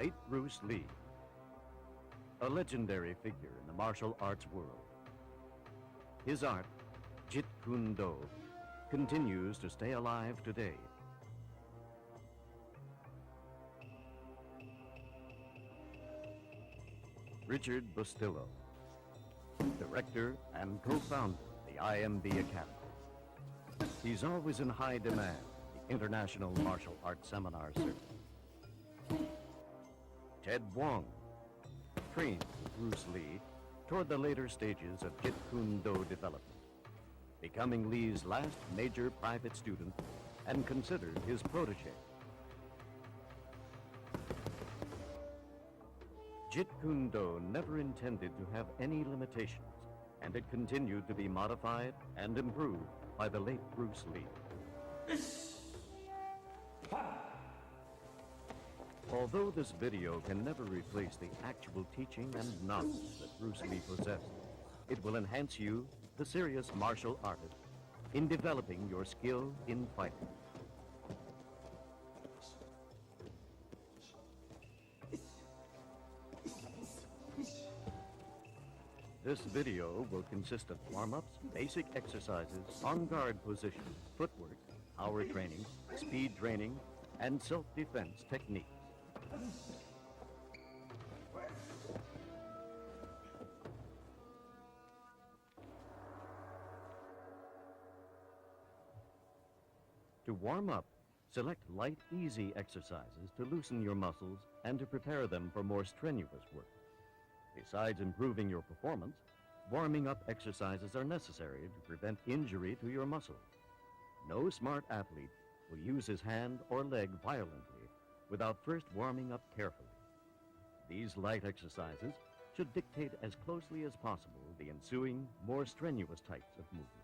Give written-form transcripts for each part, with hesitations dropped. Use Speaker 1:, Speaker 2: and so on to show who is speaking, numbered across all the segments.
Speaker 1: late Bruce Lee, a legendary figure in the martial arts world. His art, Jeet Kune Do, continues to stay alive today. Richard Bustillo, director and co-founder of the IMB Academy. He's always in high demand at the International Martial Arts Seminar Circuit. Ted Wong, trained with Bruce Lee toward the later stages of Jeet Kune Do development, becoming Lee's last major private student and considered his protege. Jeet Kune Do never intended to have any limitations, and it continued to be modified and improved by the late Bruce Lee. Although this video can never replace the actual teaching and knowledge that Bruce Lee possessed, it will enhance you, the serious martial artist, in developing your skill in fighting. This video will consist of warm-ups, basic exercises, on-guard positions, footwork, power training, speed training, and self-defense techniques. To warm up, select light, easy exercises to loosen your muscles and to prepare them for more strenuous work. Besides improving your performance, warming up exercises are necessary to prevent injury to your muscles. No smart athlete will use his hand or leg violently without first warming up carefully. These light exercises should dictate as closely as possible the ensuing, more strenuous types of movement.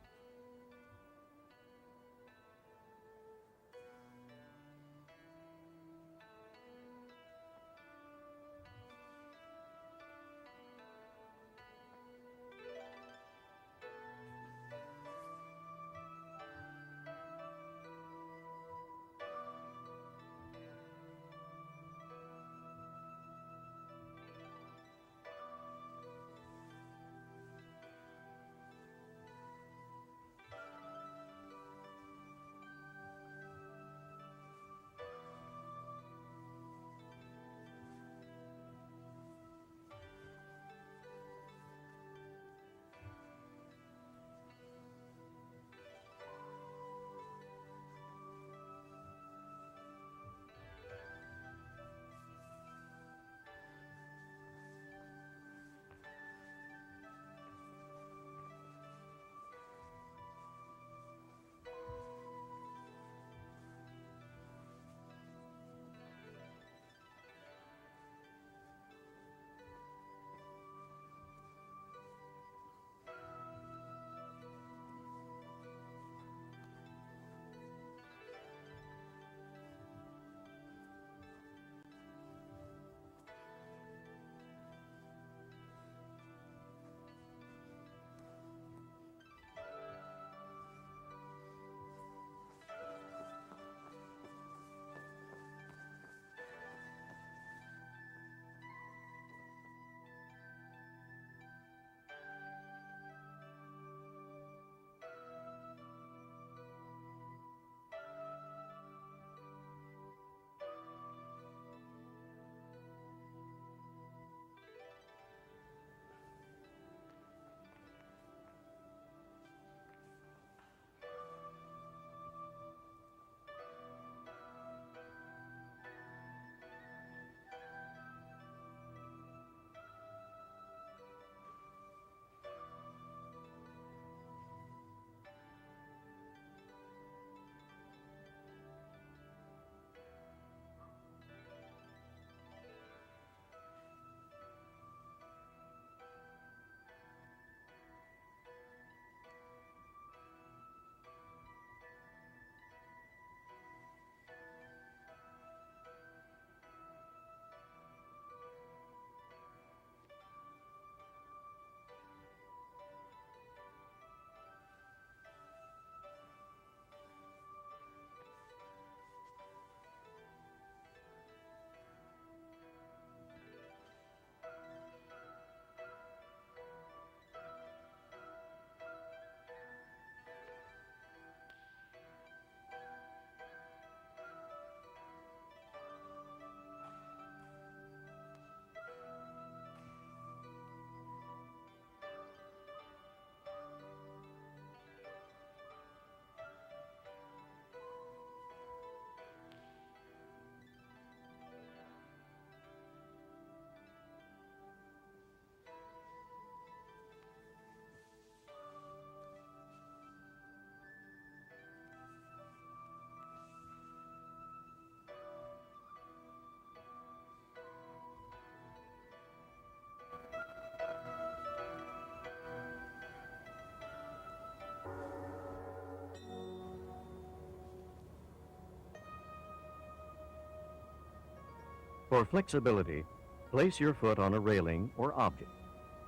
Speaker 1: For flexibility, place your foot on a railing or object,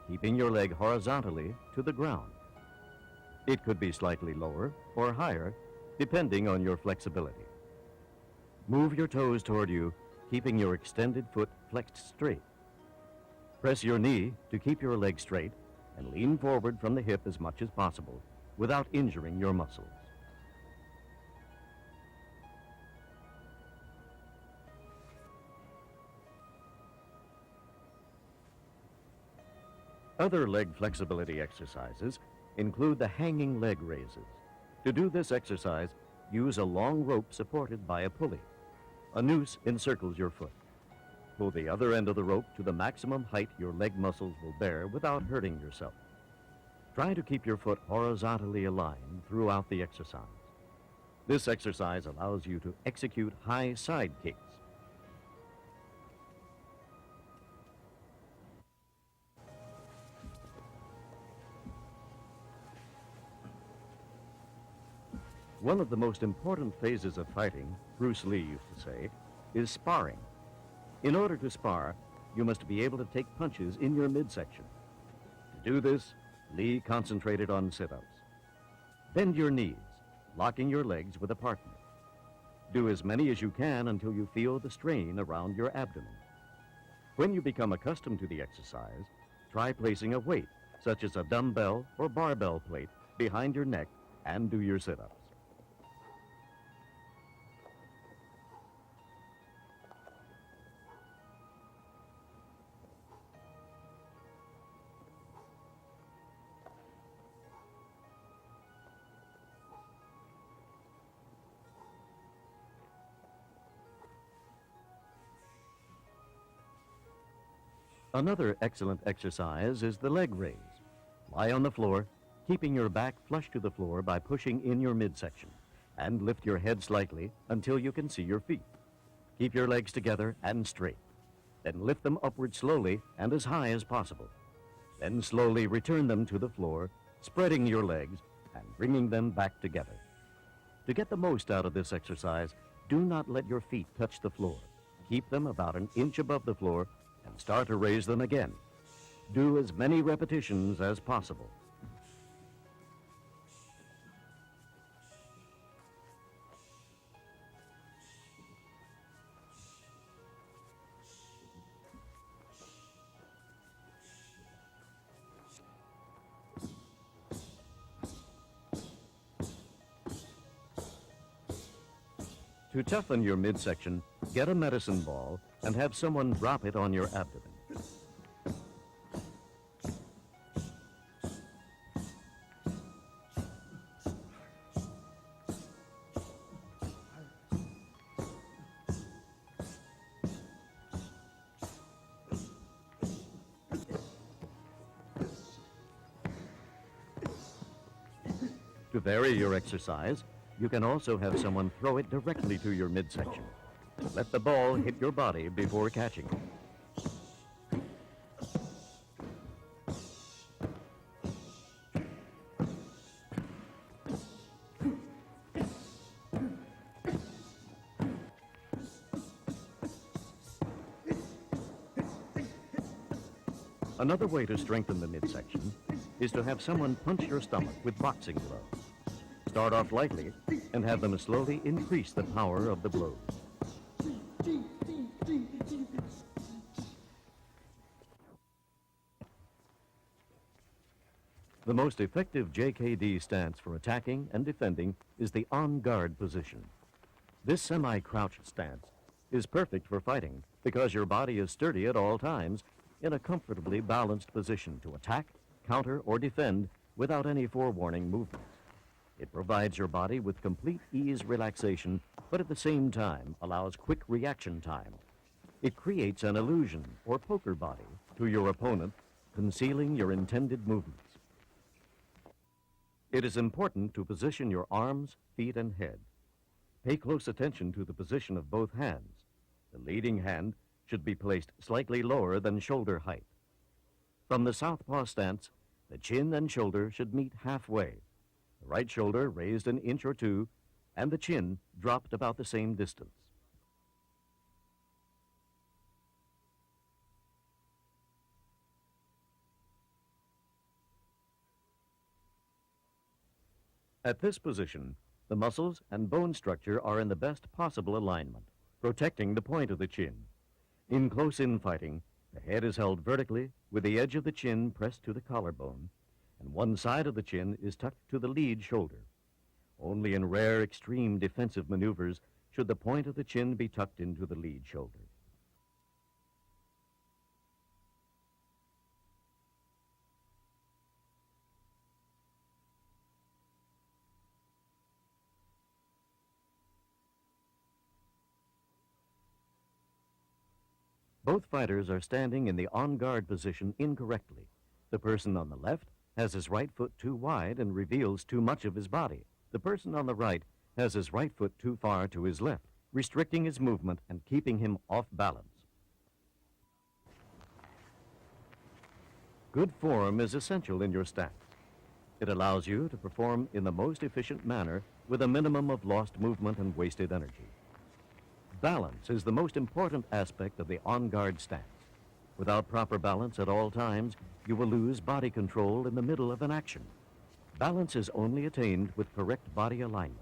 Speaker 1: keeping your leg horizontally to the ground. It could be slightly lower or higher, depending on your flexibility. Move your toes toward you, keeping your extended foot flexed straight. Press your knee to keep your leg straight and lean forward from the hip as much as possible without injuring your muscles. Other leg flexibility exercises include the hanging leg raises. To do this exercise, use a long rope supported by a pulley. A noose encircles your foot. Pull the other end of the rope to the maximum height your leg muscles will bear without hurting yourself. Try to keep your foot horizontally aligned throughout the exercise. This exercise allows you to execute high side kicks. One of the most important phases of fighting, Bruce Lee used to say, is sparring. In order to spar, you must be able to take punches in your midsection. To do this, Lee concentrated on sit-ups. Bend your knees, locking your legs with a partner. Do as many as you can until you feel the strain around your abdomen. When you become accustomed to the exercise, try placing a weight, such as a dumbbell or barbell plate, behind your neck and do your sit-ups. Another excellent exercise is the leg raise. Lie on the floor, keeping your back flush to the floor by pushing in your midsection, and lift your head slightly until you can see your feet. Keep your legs together and straight. Then lift them upward slowly and as high as possible. Then slowly return them to the floor, spreading your legs and bringing them back together. To get the most out of this exercise, do not let your feet touch the floor. Keep them about an inch above the floor and start to raise them again. Do as many repetitions as possible. To toughen your midsection, get a medicine ball and have someone drop it on your abdomen. To vary your exercise, you can also have someone throw it directly to your midsection. Let the ball hit your body before catching it. Another way to strengthen the midsection is to have someone punch your stomach with boxing gloves. Start off lightly and have them slowly increase the power of the blows. The most effective JKD stance for attacking and defending is the on-guard position. This semi-crouch stance is perfect for fighting because your body is sturdy at all times in a comfortably balanced position to attack, counter, or defend without any forewarning movements. It provides your body with complete ease relaxation, but at the same time allows quick reaction time. It creates an illusion or poker body to your opponent, concealing your intended movements. It is important to position your arms, feet, and head. Pay close attention to the position of both hands. The leading hand should be placed slightly lower than shoulder height. From the southpaw stance, the chin and shoulder should meet halfway. The right shoulder raised an inch or two, and the chin dropped about the same distance. At this position, the muscles and bone structure are in the best possible alignment, protecting the point of the chin. In close-in fighting, the head is held vertically with the edge of the chin pressed to the collarbone, and one side of the chin is tucked to the lead shoulder. Only in rare extreme defensive maneuvers should the point of the chin be tucked into the lead shoulder. Both fighters are standing in the on-guard position incorrectly. The person on the left has his right foot too wide and reveals too much of his body. The person on the right has his right foot too far to his left, restricting his movement and keeping him off balance. Good form is essential in your stance. It allows you to perform in the most efficient manner with a minimum of lost movement and wasted energy. Balance is the most important aspect of the on-guard stance. Without proper balance at all times, you will lose body control in the middle of an action. Balance is only attained with correct body alignment.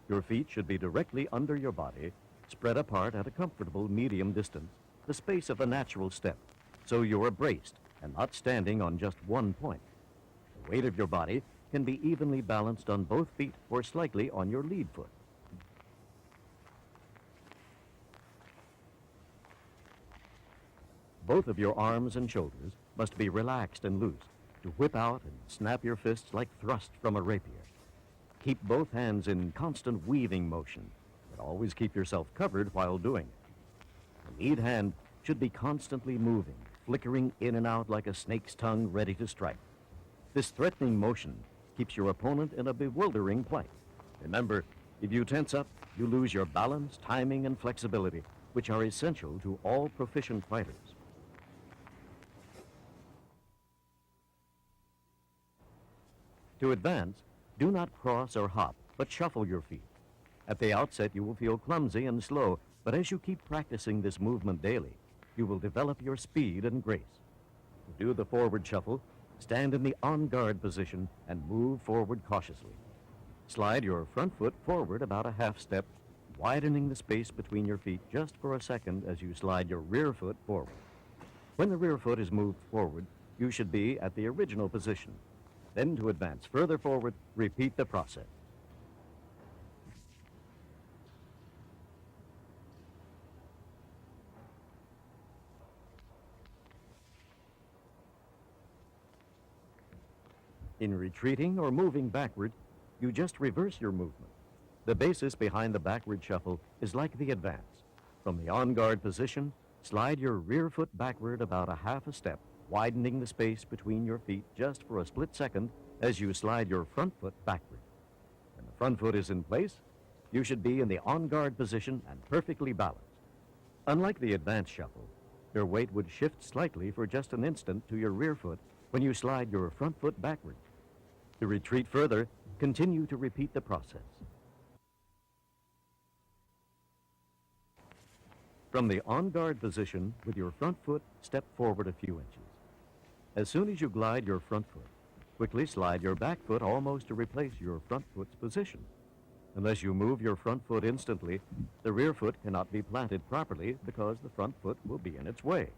Speaker 1: Your feet should be directly under your body, spread apart at a comfortable medium distance, the space of a natural step, so you are braced and not standing on just one point. The weight of your body can be evenly balanced on both feet or slightly on your lead foot. Both of your arms and shoulders must be relaxed and loose to whip out and snap your fists like thrust from a rapier. Keep both hands in constant weaving motion, but always keep yourself covered while doing it. The lead hand should be constantly moving, flickering in and out like a snake's tongue ready to strike. This threatening motion keeps your opponent in a bewildering plight. Remember, if you tense up, you lose your balance, timing, and flexibility, which are essential to all proficient fighters. To advance, do not cross or hop, but shuffle your feet. At the outset, you will feel clumsy and slow, but as you keep practicing this movement daily, you will develop your speed and grace. To do the forward shuffle, stand in the on-guard position and move forward cautiously. Slide your front foot forward about a half step, widening the space between your feet just for a second as you slide your rear foot forward. When the rear foot is moved forward, you should be at the original position. Then to advance further forward, repeat the process. In retreating or moving backward, you just reverse your movement. The basis behind the backward shuffle is like the advance. From the on-guard position, slide your rear foot backward about a half a step, widening the space between your feet just for a split second as you slide your front foot backward. When the front foot is in place, you should be in the on-guard position and perfectly balanced. Unlike the advance shuffle, your weight would shift slightly for just an instant to your rear foot when you slide your front foot backward. To retreat further, continue to repeat the process. From the on-guard position, with your front foot, step forward a few inches. As soon as you glide your front foot, quickly slide your back foot almost to replace your front foot's position. Unless you move your front foot instantly, the rear foot cannot be planted properly because the front foot will be in its way.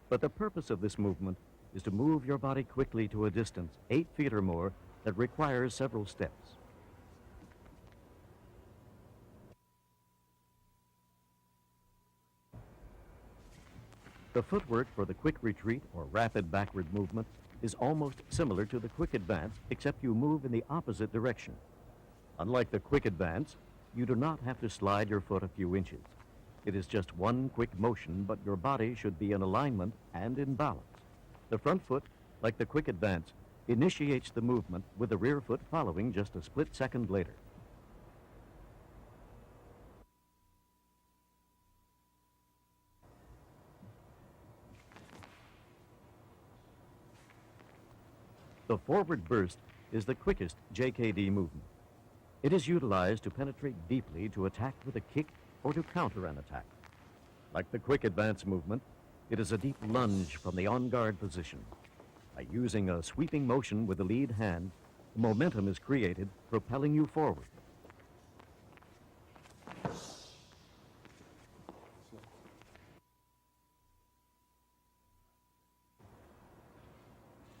Speaker 1: But the purpose of this movement is to move your body quickly to a distance, 8 feet or more, that requires several steps. The footwork for the quick retreat or rapid backward movement is almost similar to the quick advance, except you move in the opposite direction. Unlike the quick advance, you do not have to slide your foot a few inches. It is just one quick motion, but your body should be in alignment and in balance. The front foot, like the quick advance, initiates the movement with the rear foot following just a split second later. The forward burst is the quickest JKD movement. It is utilized to penetrate deeply to attack with a kick or to counter an attack. Like the quick advance movement, it is a deep lunge from the on-guard position. By using a sweeping motion with the lead hand, momentum is created, propelling you forward.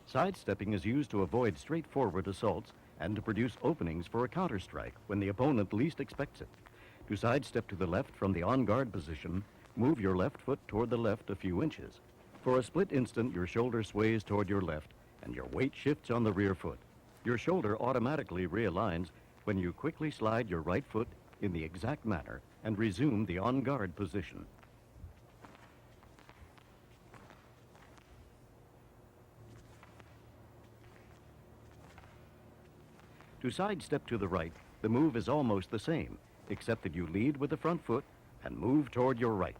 Speaker 1: Sidestepping is used to avoid straightforward assaults and to produce openings for a counterstrike when the opponent least expects it. To sidestep to the left from the on-guard position, move your left foot toward the left a few inches. For a split instant, your shoulder sways toward your left and your weight shifts on the rear foot. Your shoulder automatically realigns when you quickly slide your right foot in the exact manner and resume the on-guard position. To sidestep to the right, the move is almost the same, except that you lead with the front foot and move toward your right.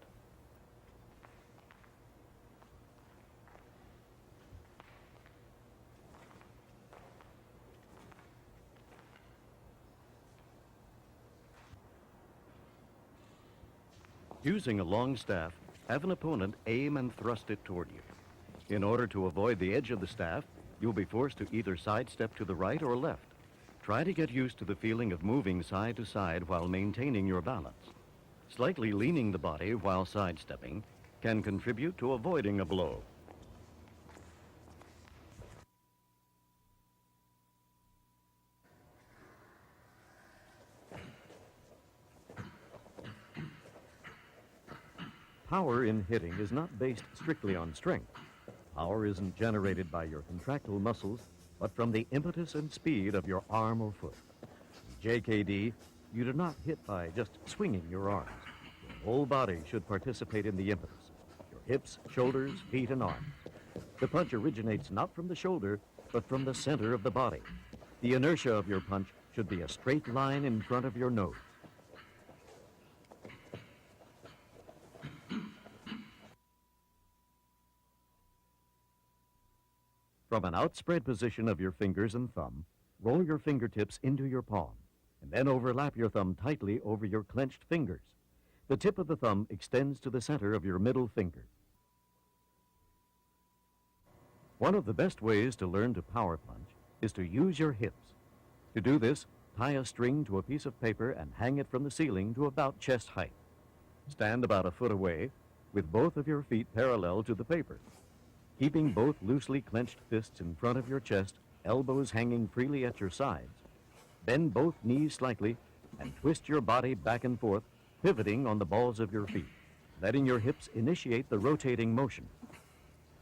Speaker 1: Using a long staff, have an opponent aim and thrust it toward you. In order to avoid the edge of the staff, you'll be forced to either sidestep to the right or left. Try to get used to the feeling of moving side to side while maintaining your balance. Slightly leaning the body while sidestepping can contribute to avoiding a blow. Power in hitting is not based strictly on strength. Power isn't generated by your contractile muscles, but from the impetus and speed of your arm or foot. In JKD, you do not hit by just swinging your arms. Your whole body should participate in the impetus. Your hips, shoulders, feet, and arms. The punch originates not from the shoulder, but from the center of the body. The inertia of your punch should be a straight line in front of your nose. From an outspread position of your fingers and thumb, roll your fingertips into your palm, and then overlap your thumb tightly over your clenched fingers. The tip of the thumb extends to the center of your middle finger. One of the best ways to learn to power punch is to use your hips. To do this, tie a string to a piece of paper and hang it from the ceiling to about chest height. Stand about a foot away with both of your feet parallel to the paper. Keeping both loosely clenched fists in front of your chest, elbows hanging freely at your sides. Bend both knees slightly and twist your body back and forth, pivoting on the balls of your feet, letting your hips initiate the rotating motion.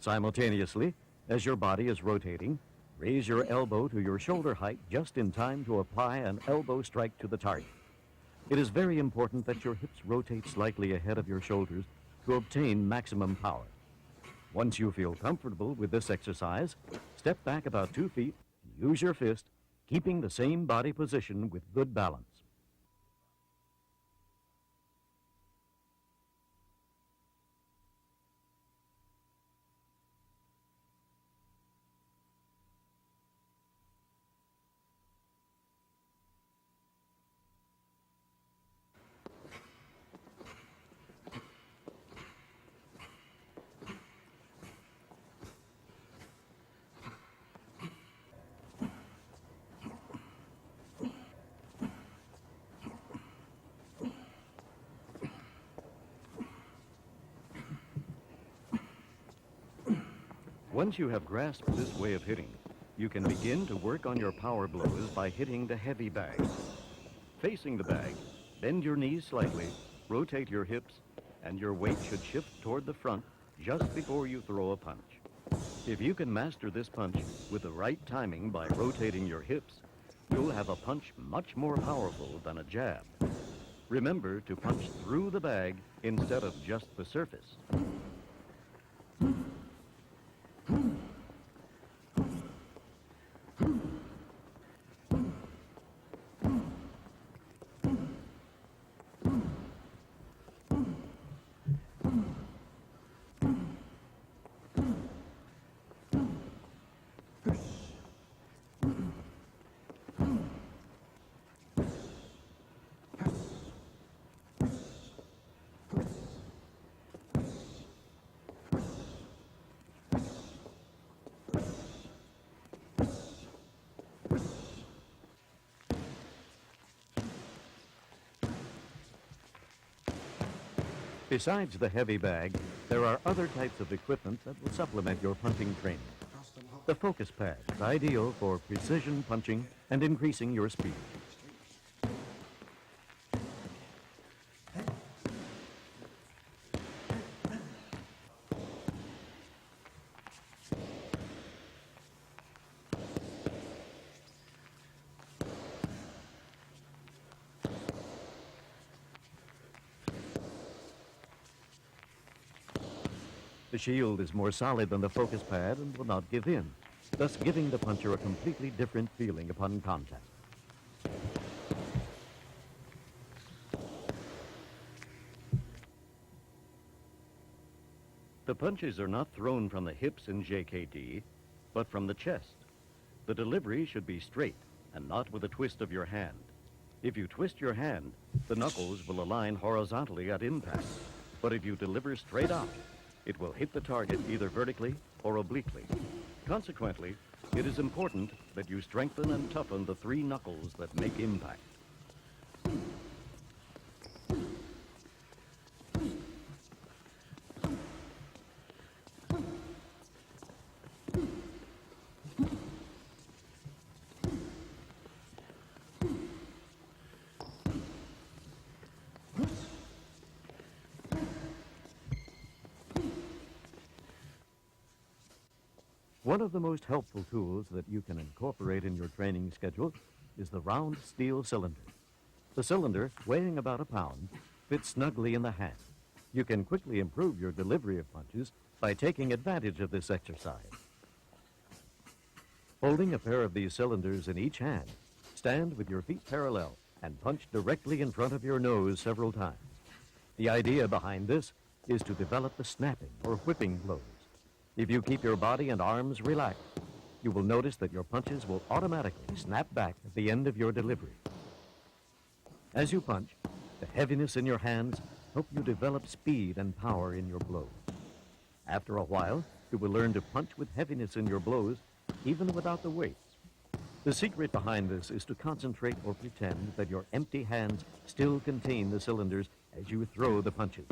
Speaker 1: Simultaneously, as your body is rotating, raise your elbow to your shoulder height just in time to apply an elbow strike to the target. It is very important that your hips rotate slightly ahead of your shoulders to obtain maximum power. Once you feel comfortable with this exercise, step back about 2 feet, use your fist, keeping the same body position with good balance. Once you have grasped this way of hitting, you can begin to work on your power blows by hitting the heavy bag. Facing the bag, bend your knees slightly, rotate your hips, and your weight should shift toward the front just before you throw a punch. If you can master this punch with the right timing by rotating your hips, you'll have a punch much more powerful than a jab. Remember to punch through the bag instead of just the surface. Besides the heavy bag, there are other types of equipment that will supplement your punching training. The focus pad is ideal for precision punching and increasing your speed. The shield is more solid than the focus pad and will not give in, thus giving the puncher a completely different feeling upon contact. The punches are not thrown from the hips in JKD, but from the chest. The delivery should be straight and not with a twist of your hand. If you twist your hand, the knuckles will align horizontally at impact. But if you deliver straight out, it will hit the target either vertically or obliquely. Consequently, it is important that you strengthen and toughen the three knuckles that make impact. One of the most helpful tools that you can incorporate in your training schedule is the round steel cylinder. The cylinder, weighing about a pound, fits snugly in the hand. You can quickly improve your delivery of punches by taking advantage of this exercise. Holding a pair of these cylinders in each hand, stand with your feet parallel and punch directly in front of your nose several times. The idea behind this is to develop the snapping or whipping blows. If you keep your body and arms relaxed, you will notice that your punches will automatically snap back at the end of your delivery. As you punch, the heaviness in your hands help you develop speed and power in your blows. After a while, you will learn to punch with heaviness in your blows, even without the weights. The secret behind this is to concentrate or pretend that your empty hands still contain the cylinders as you throw the punches.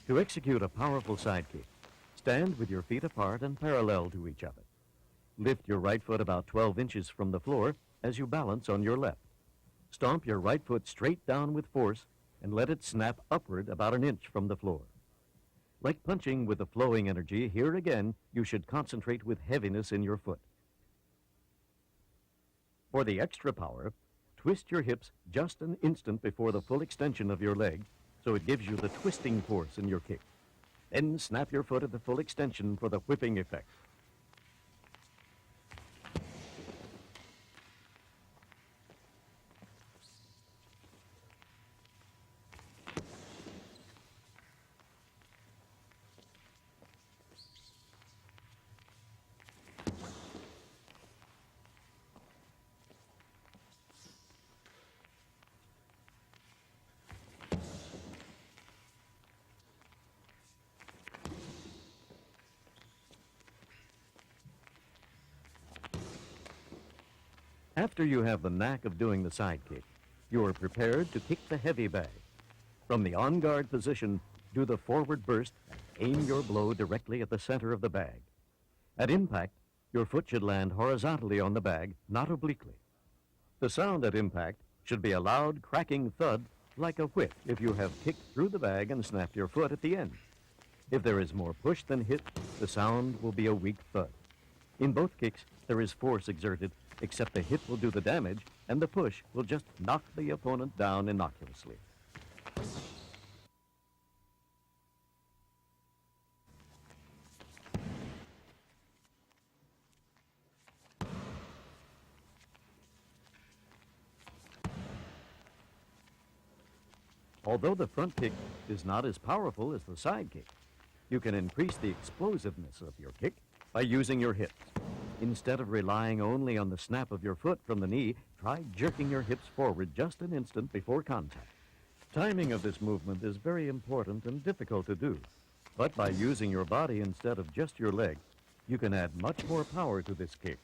Speaker 1: To execute a powerful side kick, stand with your feet apart and parallel to each other. Lift your right foot about 12 inches from the floor as you balance on your left. Stomp your right foot straight down with force and let it snap upward about an inch from the floor. Like punching with the flowing energy, here again you should concentrate with heaviness in your foot. For the extra power, twist your hips just an instant before the full extension of your leg, so it gives you the twisting force in your kick. Then snap your foot at the full extension for the whipping effect. After you have the knack of doing the side kick, you are prepared to kick the heavy bag. From the on-guard position, do the forward burst and aim your blow directly at the center of the bag. At impact, your foot should land horizontally on the bag, not obliquely. The sound at impact should be a loud, cracking thud like a whip if you have kicked through the bag and snapped your foot at the end. If there is more push than hit, the sound will be a weak thud. In both kicks, there is force exerted, except the hit will do the damage, and the push will just knock the opponent down innocuously. Although the front kick is not as powerful as the side kick, you can increase the explosiveness of your kick by using your hips. Instead of relying only on the snap of your foot from the knee, try jerking your hips forward just an instant before contact. Timing of this movement is very important and difficult to do, but by using your body instead of just your leg, you can add much more power to this kick.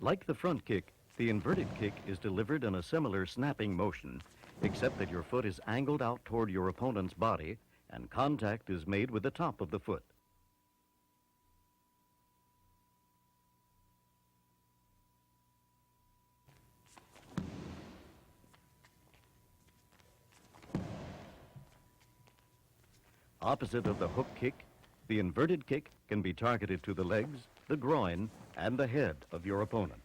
Speaker 1: Like the front kick, the inverted kick is delivered in a similar snapping motion, except that your foot is angled out toward your opponent's body and contact is made with the top of the foot. Opposite of the hook kick, the inverted kick can be targeted to the legs, the groin, and the head of your opponent.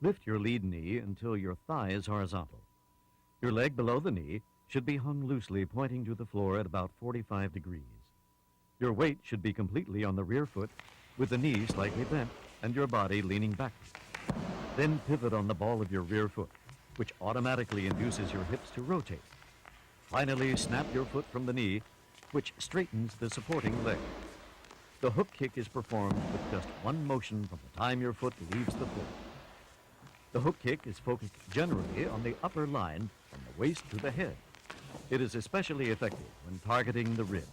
Speaker 1: Lift your lead knee until your thigh is horizontal. Your leg below the knee should be hung loosely, pointing to the floor at about 45 degrees. Your weight should be completely on the rear foot, with the knee slightly bent and your body leaning backward. Then pivot on the ball of your rear foot, which automatically induces your hips to rotate. Finally, snap your foot from the knee, which straightens the supporting leg. The hook kick is performed with just one motion from the time your foot leaves the floor. The hook kick is focused generally on the upper line from the waist to the head. It is especially effective when targeting the ribs.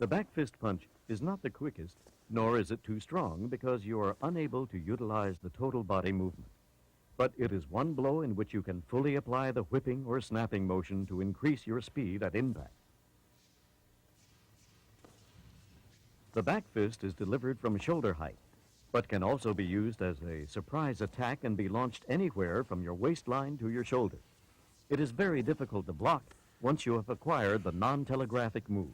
Speaker 1: The back fist punch is not the quickest, nor is it too strong because you are unable to utilize the total body movement. But it is one blow in which you can fully apply the whipping or snapping motion to increase your speed at impact. The back fist is delivered from shoulder height, but can also be used as a surprise attack and be launched anywhere from your waistline to your shoulder. It is very difficult to block once you have acquired the non-telegraphic move.